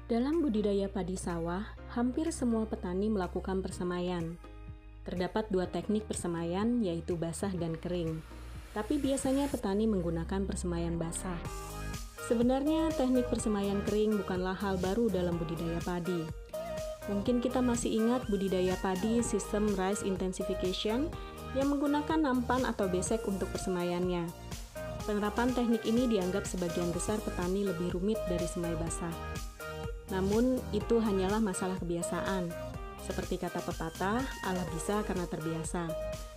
Dalam budidaya padi sawah, hampir semua petani melakukan persemaian. Terdapat dua teknik persemaian, yaitu basah dan kering. Tapi biasanya petani menggunakan persemaian basah. Sebenarnya teknik persemaian kering bukanlah hal baru dalam budidaya padi. Mungkin kita masih ingat budidaya padi sistem rice intensification yang menggunakan nampan atau besek untuk persemaiannya. Penerapan teknik ini dianggap sebagian besar petani lebih rumit dari semai basah. Namun, itu hanyalah masalah kebiasaan. Seperti kata pepatah, Allah bisa karena terbiasa.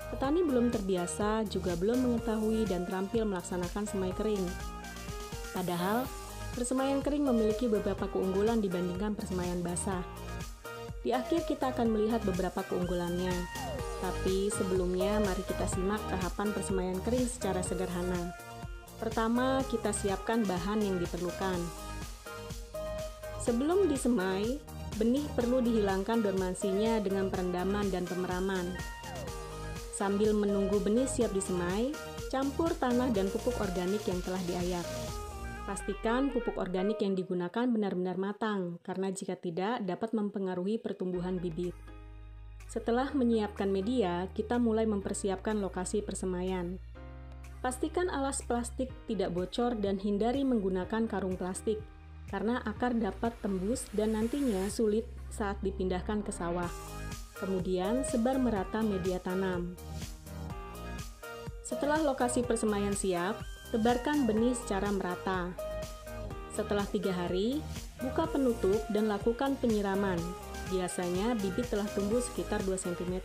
Petani belum terbiasa, juga belum mengetahui dan terampil melaksanakan semai kering. Padahal, persemaian kering memiliki beberapa keunggulan dibandingkan persemaian basah. Di akhir kita akan melihat beberapa keunggulannya. Tapi sebelumnya, mari kita simak tahapan persemaian kering secara sederhana. Pertama, kita siapkan bahan yang diperlukan. Sebelum disemai, benih perlu dihilangkan dormansinya dengan perendaman dan pemeraman. Sambil menunggu benih siap disemai, campur tanah dan pupuk organik yang telah diayak. Pastikan pupuk organik yang digunakan benar-benar matang, karena jika tidak dapat mempengaruhi pertumbuhan bibit. Setelah menyiapkan media, kita mulai mempersiapkan lokasi persemaian. Pastikan alas plastik tidak bocor dan hindari menggunakan karung plastik, karena akar dapat tembus dan nantinya sulit saat dipindahkan ke sawah. Kemudian, sebar merata media tanam. Setelah lokasi persemaian siap, tebarkan benih secara merata. Setelah 3 hari, buka penutup dan lakukan penyiraman. Biasanya bibit telah tumbuh sekitar 2 cm.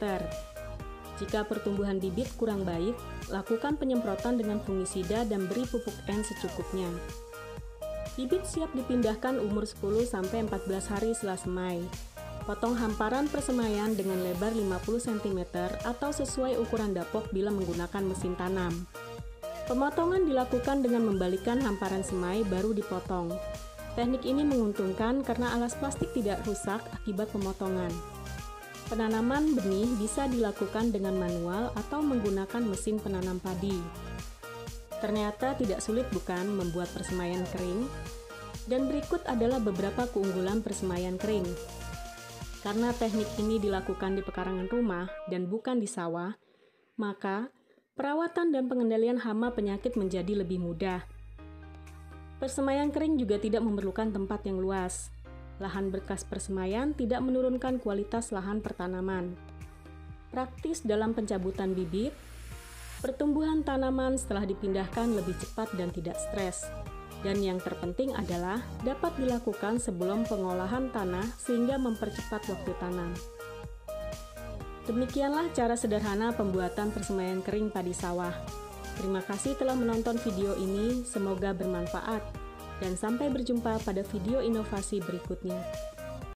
Jika pertumbuhan bibit kurang baik, lakukan penyemprotan dengan fungisida dan beri pupuk N secukupnya. Bibit siap dipindahkan umur 10-14 hari setelah semai. Potong hamparan persemaian dengan lebar 50 cm atau sesuai ukuran dapok bila menggunakan mesin tanam. Pemotongan dilakukan dengan membalikkan hamparan semai baru dipotong. Teknik ini menguntungkan karena alas plastik tidak rusak akibat pemotongan. Penanaman benih bisa dilakukan dengan manual atau menggunakan mesin penanam padi. Ternyata tidak sulit bukan membuat persemaian kering? Dan berikut adalah beberapa keunggulan persemaian kering. Karena teknik ini dilakukan di pekarangan rumah dan bukan di sawah, maka perawatan dan pengendalian hama penyakit menjadi lebih mudah. Persemaian kering juga tidak memerlukan tempat yang luas. Lahan bekas persemaian tidak menurunkan kualitas lahan pertanaman. Praktis dalam pencabutan bibit, pertumbuhan tanaman setelah dipindahkan lebih cepat dan tidak stres. Dan yang terpenting adalah dapat dilakukan sebelum pengolahan tanah sehingga mempercepat waktu tanam. Demikianlah cara sederhana pembuatan persemaian kering padi sawah. Terima kasih telah menonton video ini, semoga bermanfaat. Dan sampai berjumpa pada video inovasi berikutnya.